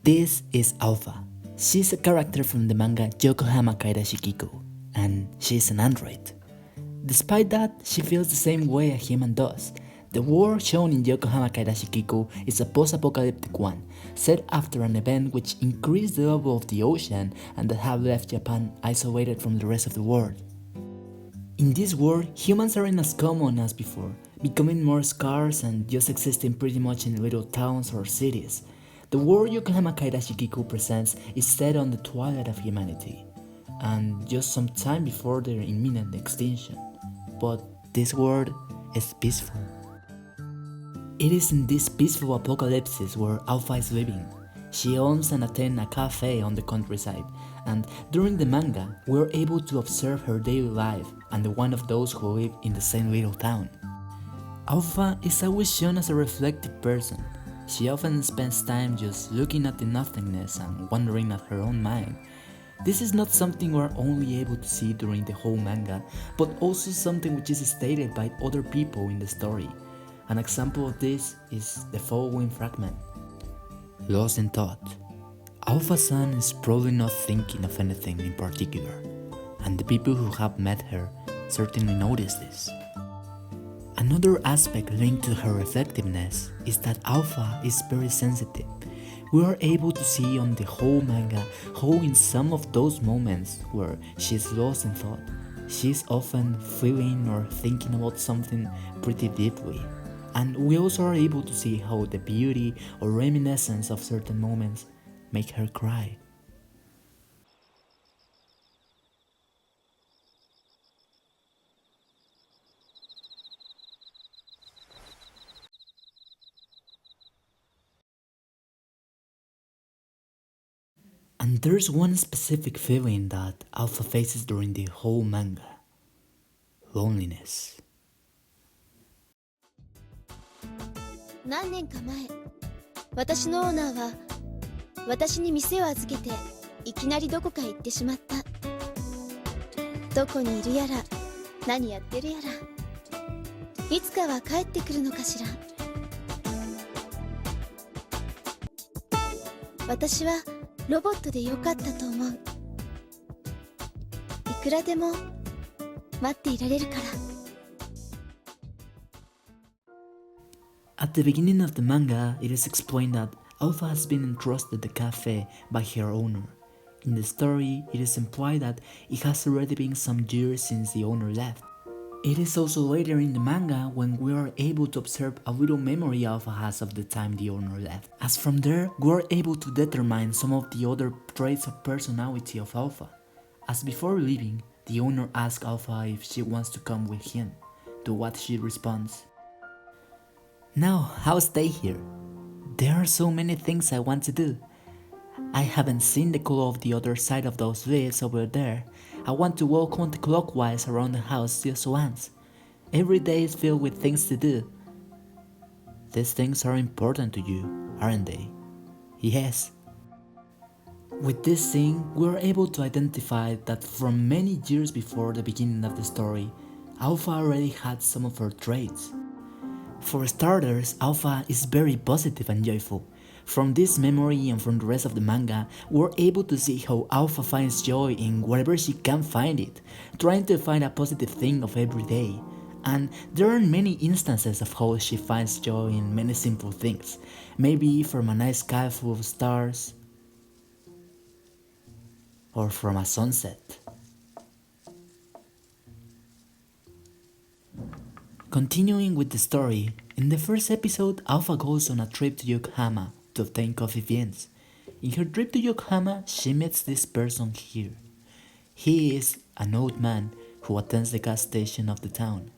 This is Alpha. She's a character from the manga Yokohama Kairashi Kiko, and she's an android. Despite that, she feels the same way a human does. The world shown in Yokohama Kairashi Kiko is a post-apocalyptic one, set after an event which increased the level of the ocean and that have left Japan isolated from the rest of the world. In this world, humans aren't as common as before, becoming more scarce and just existing pretty much in little towns or cities. The world Yokohama Kairashi Kiko presents is set on the twilight of humanity, and just some time before their imminent extinction. But this world is peaceful. It is in this peaceful apocalypse where Alpha is living. She owns and attends a cafe on the countryside, and during the manga, we're able to observe her daily life and the one of those who live in the same little town. Alpha is always shown as a reflective person. She often spends time just looking at the nothingness and wondering at her own mind. This is not something we're only able to see during the whole manga, but also something which is stated by other people in the story. An example of this is the following fragment. Lost in thought. Alpha-san is probably not thinking of anything in particular, and the people who have met her certainly notice this. Another aspect linked to her reflectiveness is that Alpha is very sensitive. We are able to see on the whole manga how in some of those moments where she's lost in thought, she's often feeling or thinking about something pretty deeply. And we also are able to see how the beauty or reminiscence of certain moments make her cry. And there's one specific feeling that Alpha faces during the whole manga. Loneliness. 何年か前、私のオーナーは私に店を預けていきなりどこかへ行ってしまった。どこにいるやら、何やってるやら、いつかは帰ってくるのかしら。私はロボットでよかったと思う。いくらでも待っていられるから。At the beginning of the manga, it is explained that Alpha has been entrusted the cafe by her owner. In the story, it is implied that it has already been some years since the owner left. It is also later in the manga when we are able to observe a little memory Alpha has of the time the owner left. As from there, we are able to determine some of the other traits of personality of Alpha. As before leaving, the owner asks Alpha if she wants to come with him, to what she responds, "No, I'll stay here. There are so many things I want to do. I haven't seen the color of the other side of those leaves over there. I want to walk counterclockwise around the house just once. Every day is filled with things to do." These things are important to you, aren't they? Yes. With this scene, we are able to identify that from many years before the beginning of the story, Alpha already had some of her traits. For starters, Alpha is very positive and joyful. From this memory and from the rest of the manga, we're able to see how Alpha finds joy in wherever she can find it, trying to find a positive thing of every day. And there are many instances of how she finds joy in many simple things, maybe from a night sky full of stars, or from a sunset. Continuing with the story, in the first episode, Alpha goes on a trip to Yokohama to obtain coffee beans. In her trip to Yokohama, she meets this person here. He is an old man who attends the gas station of the town.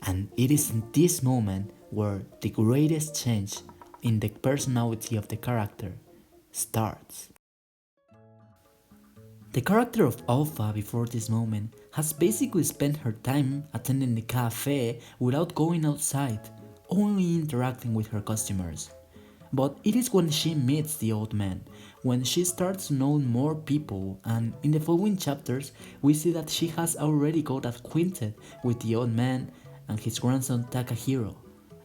And it is in this moment where the greatest change in the personality of the character starts. The character of Alpha before this moment has basically spent her time attending the cafe without going outside, only interacting with her customers. But it is when she meets the old man, when she starts to know more people, and in the following chapters we see that she has already got acquainted with the old man and his grandson Takahiro,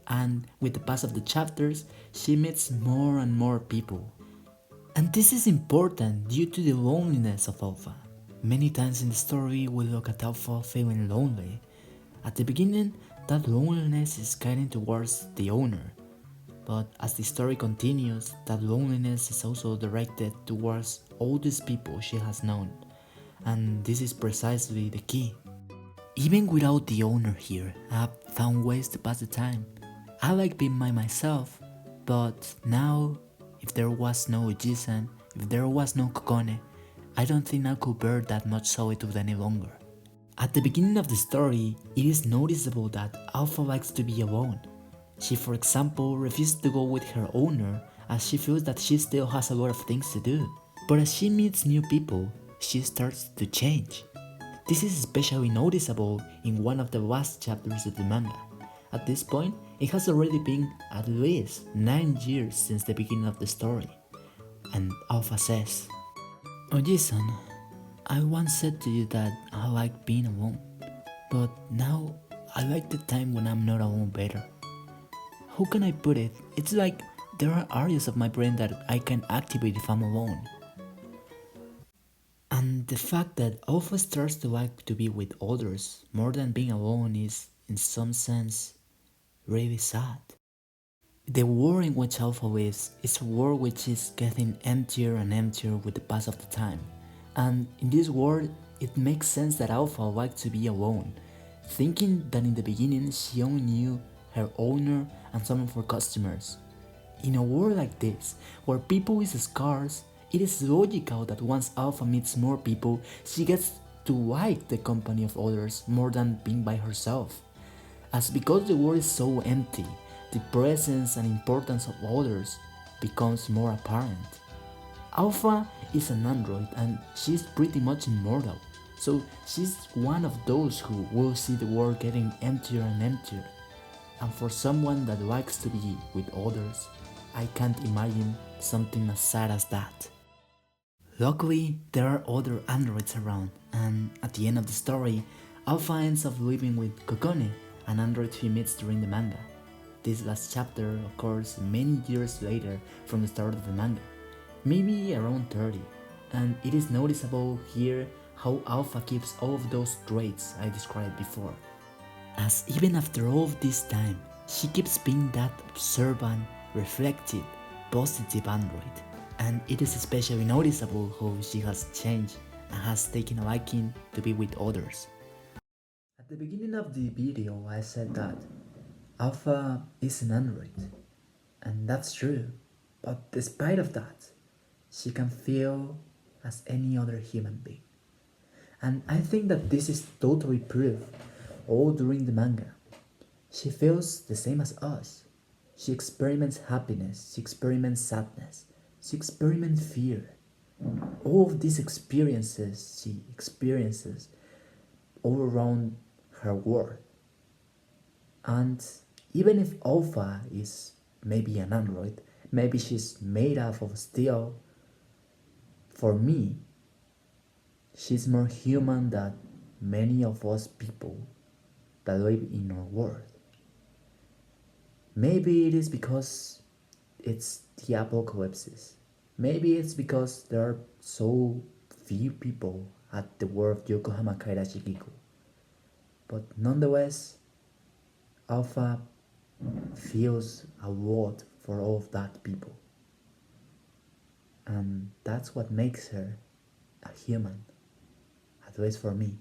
and with the pass of the chapters she meets more and more people. And this is important due to the loneliness of Alpha. Many times in the story, we look at Alpha feeling lonely. At the beginning, that loneliness is guiding towards the owner. But as the story continues, that loneliness is also directed towards all these people she has known. And this is precisely the key. Even without the owner here, I've found ways to pass the time. I like being by myself, but now, if there was no Ujisan, if there was no Kokone, I don't think I could bear that much solitude any longer. At the beginning of the story, it is noticeable that Alpha likes to be alone. She, for example, refuses to go with her owner as she feels that she still has a lot of things to do. But as she meets new people, she starts to change. This is especially noticeable in one of the last chapters of the manga. At this point, it has already been at least 9 years since the beginning of the story. And Alpha says, Oji-san, I once said to you that I like being alone, but now I like the time when I'm not alone better. How can I put it? It's like there are areas of my brain that I can activate if I'm alone. And the fact that Alpha starts to like to be with others more than being alone is, in some sense, really sad. The world in which Alpha lives is a world which is getting emptier and emptier with the pass of the time. And in this world, it makes sense that Alpha likes to be alone, thinking that in the beginning she only knew her owner and some of her customers. In a world like this, where people is scarce, it is logical that once Alpha meets more people, she gets to like the company of others more than being by herself. As because the world is so empty, the presence and importance of others becomes more apparent. Alpha is an android and she's pretty much immortal, so she's one of those who will see the world getting emptier and emptier. And for someone that likes to be with others, I can't imagine something as sad as that. Luckily, there are other androids around, and at the end of the story, Alpha ends up living with Kokone, an android he meets during the manga. This last chapter occurs many years later from the start of the manga, maybe around 30, and it is noticeable here how Alpha keeps all of those traits I described before. As even after all of this time, she keeps being that observant, reflective, positive android. And it is especially noticeable how she has changed and has taken a liking to be with others. At the beginning of the video, I said that Alpha is an android, and that's true. But despite of that, she can feel as any other human being. And I think that this is totally proof all during the manga. She feels the same as us. She experiments happiness, she experiments sadness, she experiments fear. All of these experiences she experiences all around her world. And even if Alpha is maybe an android, maybe she's made up of steel, for me, she's more human than many of us people that live in our world. Maybe it is because it's the apocalypse. Maybe it's because there are so few people at the world of Yokohama Kairashikiku. But nonetheless, Alpha feels a lot for all of that people. And that's what makes her a human, at least for me.